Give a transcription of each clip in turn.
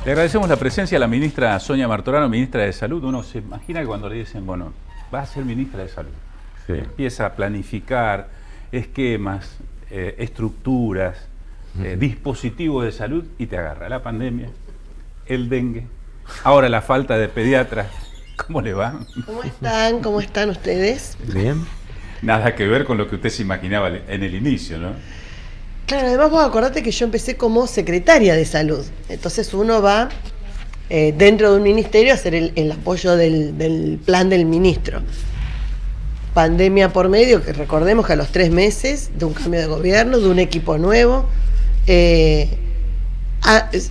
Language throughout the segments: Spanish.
Le agradecemos la presencia a la ministra Sonia Martorano, ministra de Salud. Uno se imagina que cuando le dicen, bueno, va a ser ministra de Salud, sí, empieza a planificar esquemas, estructuras, dispositivos de salud, y te agarra la pandemia, el dengue, ahora la falta de pediatras. ¿Cómo le va? ¿Cómo están? ¿Cómo están ustedes? Bien. Nada que ver con lo que usted se imaginaba en el inicio, ¿no? Claro, además vos acordate que yo empecé como secretaria de salud. Entonces uno va dentro de un ministerio a hacer el apoyo del plan del ministro. Pandemia por medio, que recordemos que a los 3 meses de un cambio de gobierno, de un equipo nuevo,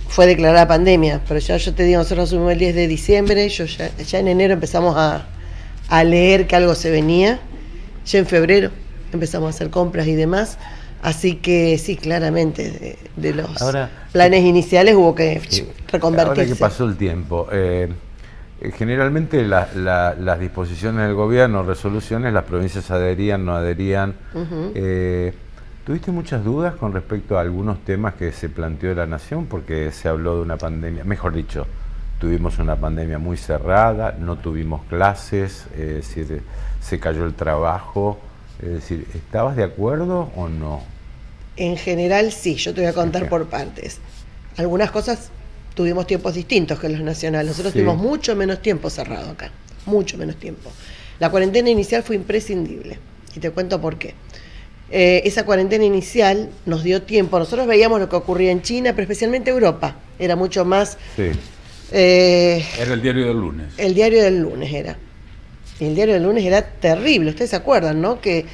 fue declarada pandemia. Pero ya yo te digo, nosotros subimos el 10 de diciembre, ya en enero empezamos a leer que algo se venía. Ya en febrero empezamos a hacer compras y demás. Así que sí, claramente, de los planes iniciales hubo que reconvertirse. Ahora que pasó el tiempo, generalmente las disposiciones del gobierno, resoluciones, las provincias adherían, no adherían. ¿Tuviste muchas dudas con respecto a algunos temas que se planteó de la Nación? Porque se habló de una pandemia, mejor dicho, tuvimos una pandemia muy cerrada, no tuvimos clases, es decir, se cayó el trabajo. Es decir, ¿estabas de acuerdo o no? En general sí, yo te voy a contar por partes. Algunas cosas tuvimos tiempos distintos que los nacionales. Nosotros tuvimos mucho menos tiempo cerrado acá, mucho menos tiempo. La cuarentena inicial fue imprescindible, y te cuento por qué. Esa cuarentena inicial nos dio tiempo. Nosotros veíamos lo que ocurría en China, pero especialmente Europa. Era mucho más... Sí. Era el diario del lunes. El diario del lunes era. Y el diario del lunes era terrible. Ustedes se acuerdan, ¿no? Que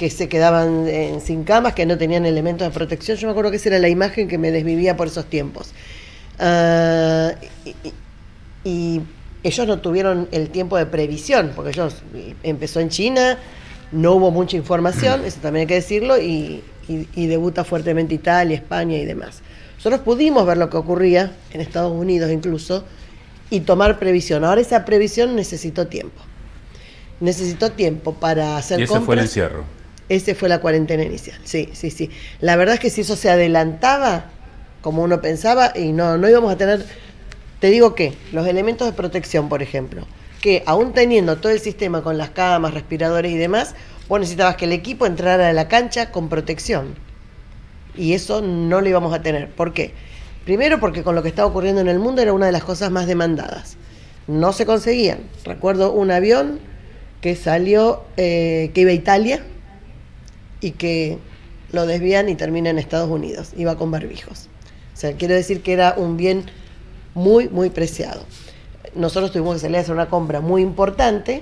se quedaban sin camas, que no tenían elementos de protección. Yo me acuerdo que esa era la imagen que me desvivía por esos tiempos. Y ellos no tuvieron el tiempo de previsión, porque ellos empezó en China, no hubo mucha información, eso también hay que decirlo, y debuta fuertemente Italia, España y demás. Nosotros pudimos ver lo que ocurría en Estados Unidos incluso y tomar previsión. Ahora esa previsión necesitó tiempo. Necesitó tiempo para hacer compras. Y ese fue el encierro. Ese fue la cuarentena inicial, sí. La verdad es que si eso se adelantaba, como uno pensaba, y no íbamos a tener, te digo que los elementos de protección, por ejemplo, que aún teniendo todo el sistema con las camas, respiradores y demás, vos necesitabas que el equipo entrara a la cancha con protección. Y eso no lo íbamos a tener. ¿Por qué? Primero porque con lo que estaba ocurriendo en el mundo era una de las cosas más demandadas. No se conseguían. Recuerdo un avión que salió, que iba a Italia y que lo desvían y termina en Estados Unidos. Iba con barbijos. O sea, quiero decir que era un bien muy, muy preciado. Nosotros tuvimos que salir a hacer una compra muy importante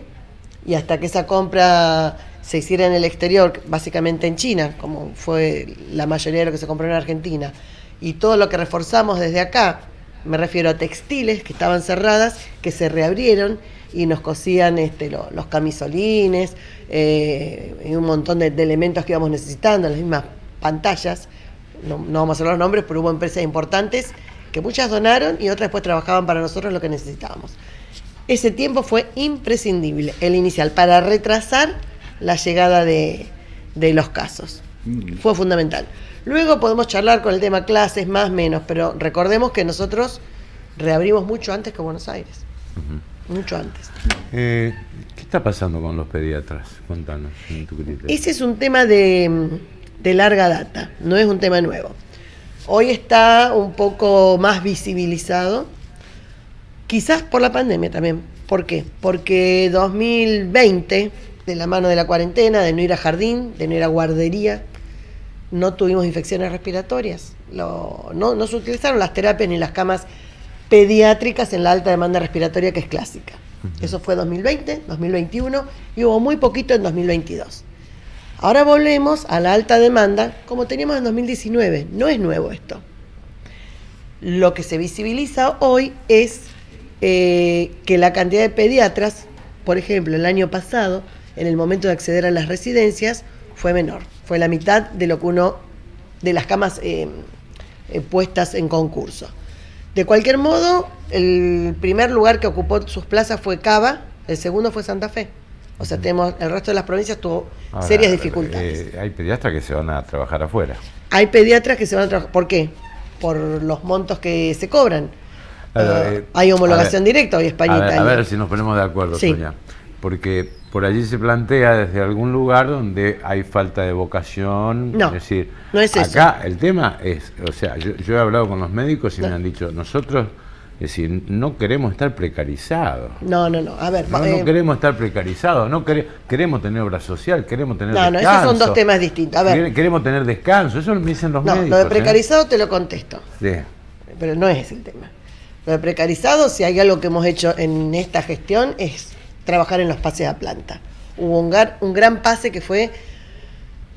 y hasta que esa compra se hiciera en el exterior, básicamente en China, como fue la mayoría de lo que se compró en Argentina, y todo lo que reforzamos desde acá, me refiero a textiles que estaban cerradas, que se reabrieron y nos cosían los camisolines y un montón de elementos que íbamos necesitando, las mismas pantallas, no vamos a hablar los nombres, pero hubo empresas importantes que muchas donaron y otras después trabajaban para nosotros lo que necesitábamos. Ese tiempo fue imprescindible, el inicial, para retrasar la llegada de los casos. Fue fundamental. Luego podemos charlar con el tema clases, más, menos, pero recordemos que nosotros reabrimos mucho antes que Buenos Aires. Mucho antes. ¿Qué está pasando con los pediatras? Contanos, en tu criterio. Ese es un tema de larga data, no es un tema nuevo. Hoy está un poco más visibilizado, quizás por la pandemia también. ¿Por qué? Porque 2020, de la mano de la cuarentena, de no ir a jardín, de no ir a guardería, no tuvimos infecciones respiratorias. No se utilizaron las terapias ni las camas pediátricas en la alta demanda respiratoria que es clásica. Eso fue 2020, 2021 y hubo muy poquito en 2022. Ahora volvemos a la alta demanda como teníamos en 2019. No es nuevo esto. Lo que se visibiliza hoy es que la cantidad de pediatras, por ejemplo, el año pasado, en el momento de acceder a las residencias, fue menor. Fue la mitad de lo que de las camas puestas en concurso. De cualquier modo, el primer lugar que ocupó sus plazas fue Cava, el segundo fue Santa Fe. O sea, el resto de las provincias tuvo serias dificultades. Hay pediatras que se van a trabajar afuera. Hay pediatras que se van a trabajar. ¿Por qué? Por los montos que se cobran. hay homologación directa, hoy España e Italia. A ver si nos ponemos de acuerdo, sí. Sonia. Porque por allí se plantea desde algún lugar donde hay falta de vocación. No, es decir, no es eso. Acá el tema es, o sea, yo he hablado con los médicos y me han dicho, nosotros, es decir, no queremos estar precarizados. No. A ver, no queremos estar precarizados, queremos tener obra social, queremos tener descanso. No, esos son dos temas distintos. A ver, queremos tener descanso, eso me dicen los médicos. Lo de precarizado te lo contesto. Sí. Pero no es el tema. Lo de precarizado, si hay algo que hemos hecho en esta gestión, es trabajar en los pases a planta. Hubo un gran pase que fue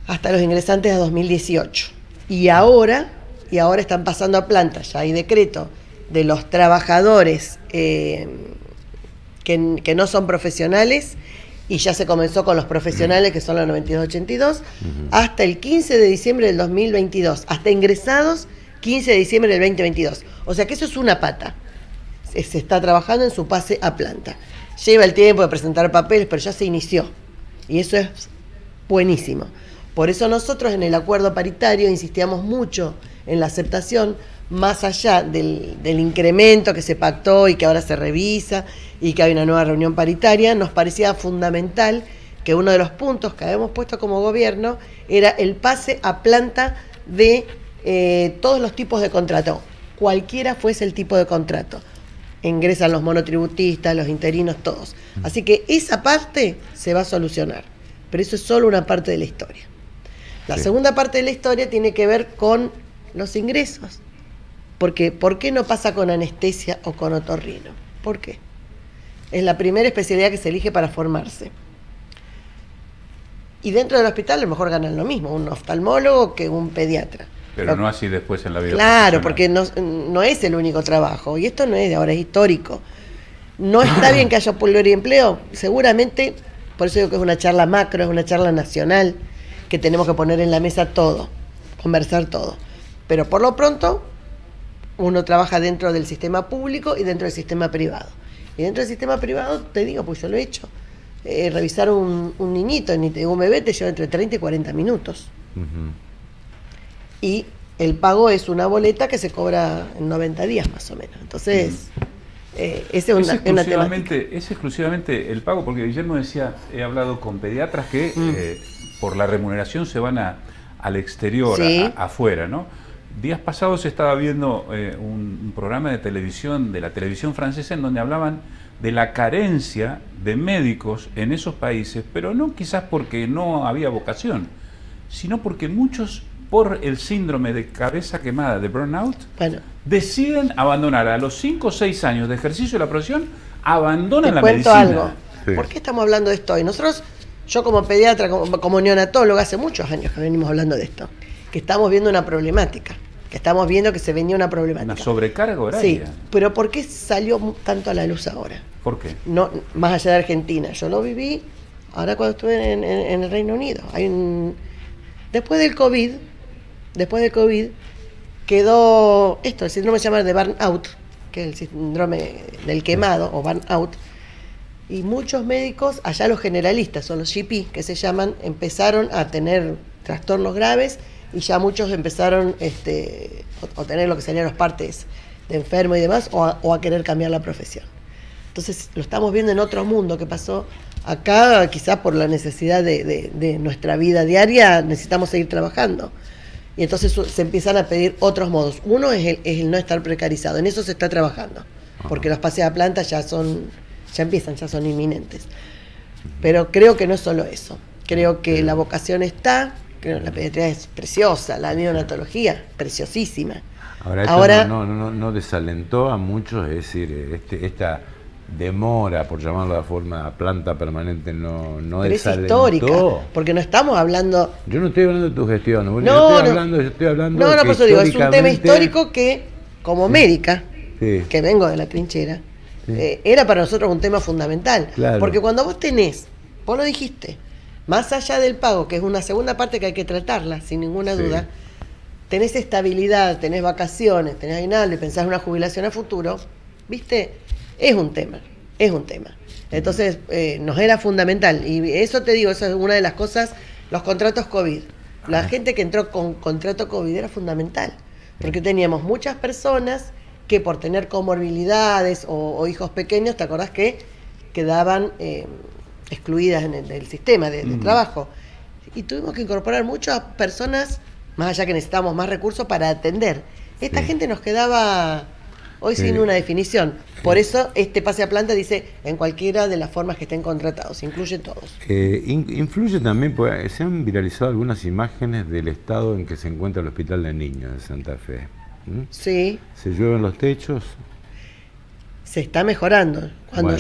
hasta los ingresantes a 2018. Y ahora están pasando a planta, ya hay decreto de los trabajadores que no son profesionales, y ya se comenzó con los profesionales, que son los 9282, hasta el 15 de diciembre del 2022, hasta ingresados 15 de diciembre del 2022. O sea que eso es una pata. Se está trabajando en su pase a planta. Lleva el tiempo de presentar papeles, pero ya se inició. Y eso es buenísimo. Por eso nosotros en el acuerdo paritario insistíamos mucho en la aceptación, más allá del incremento que se pactó y que ahora se revisa y que hay una nueva reunión paritaria. Nos parecía fundamental que uno de los puntos que habíamos puesto como gobierno era el pase a planta de todos los tipos de contrato, cualquiera fuese el tipo de contrato. Ingresan los monotributistas, los interinos, todos. Así que esa parte se va a solucionar, pero eso es solo una parte de la historia. La segunda parte de la historia tiene que ver con los ingresos. Porque, ¿por qué no pasa con anestesia o con otorrino? ¿Por qué? Es la primera especialidad que se elige para formarse. Y dentro del hospital a lo mejor ganan lo mismo, un oftalmólogo que un pediatra. Pero no así después en la vida. Claro, porque no es el único trabajo, y esto no es de ahora, es histórico. ¿No está bien que haya pluriempleo? Seguramente, por eso digo que es una charla macro, es una charla nacional, que tenemos que poner en la mesa todo, conversar todo. Pero por lo pronto, uno trabaja dentro del sistema público y dentro del sistema privado. Y dentro del sistema privado, te digo, pues yo lo he hecho, revisar un niñito, un bebé te lleva entre 30 y 40 minutos. Y el pago es una boleta que se cobra en 90 días más o menos. Entonces, esa es una temática. Es exclusivamente el pago, porque Guillermo decía, he hablado con pediatras que por la remuneración se van al exterior, sí, afuera, ¿no? Días pasados estaba viendo un programa de televisión, de la televisión francesa, en donde hablaban de la carencia de médicos en esos países, pero no quizás porque no había vocación, sino porque muchos, por el síndrome de cabeza quemada, de burnout, deciden abandonar a los 5 o 6 años de ejercicio de la profesión, abandonan la medicina. Te cuento algo. Sí. ¿Por qué estamos hablando de esto hoy? Nosotros, yo como pediatra, como neonatóloga, hace muchos años que venimos hablando de esto, que estamos viendo una problemática, que estamos viendo que se venía una problemática. Una sobrecarga horaria. Sí, pero ¿por qué salió tanto a la luz ahora? ¿Por qué? No, más allá de Argentina. Yo lo viví ahora cuando estuve en el Reino Unido. Después del COVID, quedó esto, el síndrome se llama de burnout, que es el síndrome del quemado o burnout, y muchos médicos, allá los generalistas, son los GP que se llaman, empezaron a tener trastornos graves, y ya muchos empezaron o tener lo que serían los partes de enfermo y demás, o a querer cambiar la profesión. Entonces lo estamos viendo en otro mundo que pasó acá, quizás por la necesidad de nuestra vida diaria, necesitamos seguir trabajando. Y entonces se empiezan a pedir otros modos. Uno es el no estar precarizado, en eso se está trabajando, porque los pases a planta ya son inminentes. Pero creo que no es solo eso, creo que la vocación está, creo que la pediatría es preciosa, la neonatología, preciosísima. Ahora no desalentó a muchos, es decir, esta demora, por llamarlo de forma planta permanente, no pero desalentó. Es histórica, porque no estamos hablando... Yo no estoy hablando de tu gestión, yo estoy hablando de por eso digo, es un tema histórico que, como médica, que vengo de la trinchera, era para nosotros un tema fundamental. Claro. Porque cuando vos lo dijiste, más allá del pago, que es una segunda parte que hay que tratarla, sin ninguna duda, tenés estabilidad, tenés vacaciones, tenés aguinaldo y pensás en una jubilación a futuro, ¿viste? Es un tema. Entonces, nos era fundamental. Y eso te digo, eso es una de las cosas, los contratos COVID. La gente que entró con contrato COVID era fundamental, porque teníamos muchas personas que por tener comorbilidades o hijos pequeños, ¿te acordás que quedaban excluidas del sistema de trabajo? Y tuvimos que incorporar muchas personas, más allá que necesitamos más recursos para atender. Esta gente nos quedaba hoy sin una definición. Por eso este pase a planta dice en cualquiera de las formas que estén contratados, incluye todos. Influye también, pues, se han viralizado algunas imágenes del estado en que se encuentra el Hospital de Niños de Santa Fe. Sí. ¿Se llueven los techos? Se está mejorando. Cuando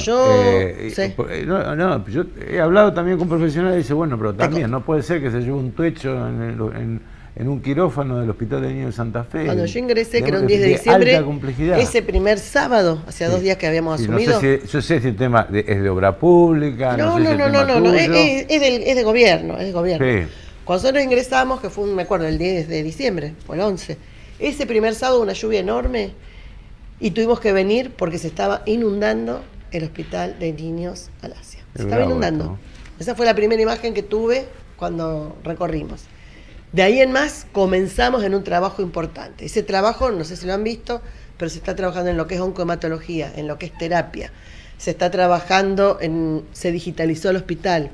Bueno, yo he hablado también con profesionales y dice, bueno, pero también no puede ser que se lleve un techo en un quirófano del Hospital de Niños de Santa Fe. Cuando yo ingresé, que era un 10 de diciembre, alta complejidad. Ese primer sábado, hacía 2 días que habíamos asumido. No sé yo sé si el tema es de obra pública, no, es de gobierno, es de gobierno. Sí. Cuando nosotros ingresamos, que fue, me acuerdo, el 10 de diciembre, o el 11, ese primer sábado una lluvia enorme y tuvimos que venir porque se estaba inundando el Hospital de Niños Alasia. Se estaba inundando. Esto. Esa fue la primera imagen que tuve cuando recorrimos. De ahí en más comenzamos en un trabajo importante. Ese trabajo, no sé si lo han visto, pero se está trabajando en lo que es oncohematología, en lo que es terapia. Se está trabajando se digitalizó el hospital,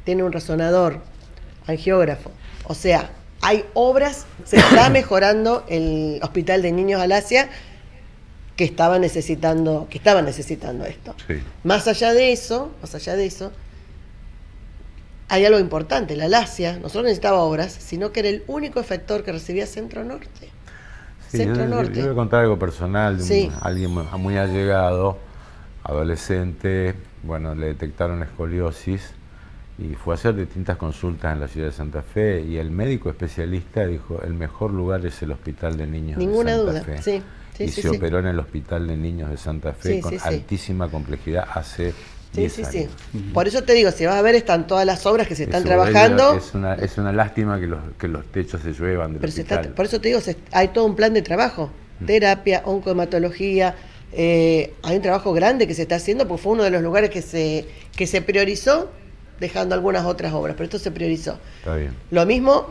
tiene un resonador, angiógrafo. O sea, hay obras, se está mejorando el Hospital de Niños Alasia que estaba necesitando esto. Sí. Más allá de eso, hay algo importante, la Alasia no solo necesitaba obras, sino que era el único efector que recibía Centro Norte. Sí, Centro Norte. Yo voy a contar algo personal de alguien muy allegado, adolescente, bueno, le detectaron escoliosis y fue a hacer distintas consultas en la ciudad de Santa Fe y el médico especialista dijo, el mejor lugar es el Hospital de Niños de Santa Fe. Sí. Y se operó en el Hospital de Niños de Santa Fe con altísima complejidad hace 10 años. Por eso te digo, si vas a ver, están todas las obras que se están trabajando. Es una lástima que los techos se lluevan del hospital. Por eso te digo, hay todo un plan de trabajo. Terapia, oncohematología. Hay un trabajo grande que se está haciendo porque fue uno de los lugares que se priorizó, dejando algunas otras obras, pero esto se priorizó. Está bien. Lo mismo,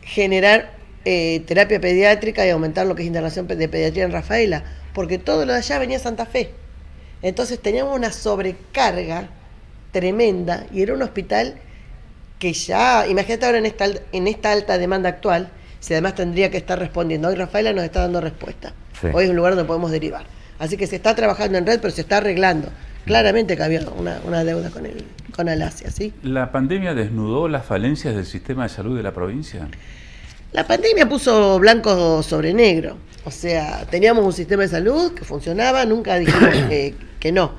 generar terapia pediátrica y aumentar lo que es internación de pediatría en Rafaela, porque todo lo de allá venía a Santa Fe. Entonces teníamos una sobrecarga tremenda y era un hospital que ya, imagínate ahora en esta alta demanda actual, si además tendría que estar respondiendo. Hoy Rafaela nos está dando respuesta. Sí. Hoy es un lugar donde podemos derivar. Así que se está trabajando en red, pero se está arreglando. Claramente que había una deuda con Alasia, ¿sí? ¿La pandemia desnudó las falencias del sistema de salud de la provincia? La pandemia puso blanco sobre negro. O sea, teníamos un sistema de salud que funcionaba, nunca dijimos que no.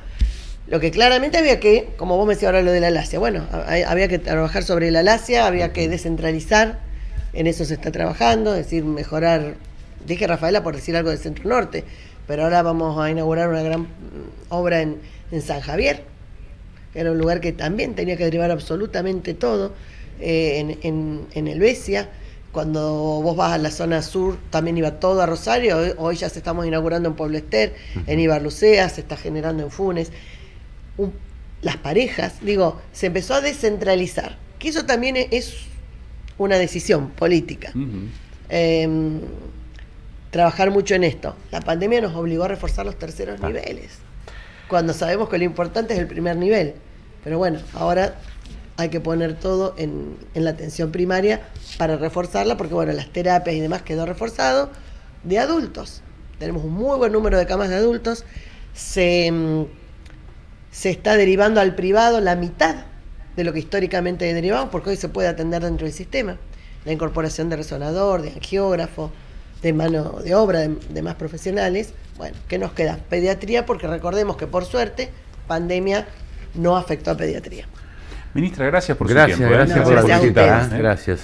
Lo que claramente había que, como vos me decías ahora lo de la Alasia, bueno, había que trabajar sobre la Alasia, había que descentralizar, en eso se está trabajando, es decir, mejorar, dije Rafaela por decir algo del Centro Norte, pero ahora vamos a inaugurar una gran obra en San Javier, que era un lugar que también tenía que derivar absolutamente todo, en Helvecia. Cuando vos vas a la zona sur, también iba todo a Rosario. Hoy ya se estamos inaugurando en Pueblo Ester, en Ibarlucea, se está generando en Funes. Las parejas, se empezó a descentralizar, que eso también es una decisión política. Trabajar mucho en esto. La pandemia nos obligó a reforzar los terceros niveles, cuando sabemos que lo importante es el primer nivel. Pero bueno, ahora hay que poner todo en la atención primaria para reforzarla, porque bueno, las terapias y demás quedó reforzado. De adultos, tenemos un muy buen número de camas de adultos, se está derivando al privado la mitad de lo que históricamente derivamos, porque hoy se puede atender dentro del sistema. La incorporación de resonador, de angiógrafo, de mano de obra, de más profesionales. Bueno, ¿qué nos queda? Pediatría, porque recordemos que por suerte, pandemia no afectó a pediatría. Ministra, gracias por su tiempo. Gracias por la visita. Gracias.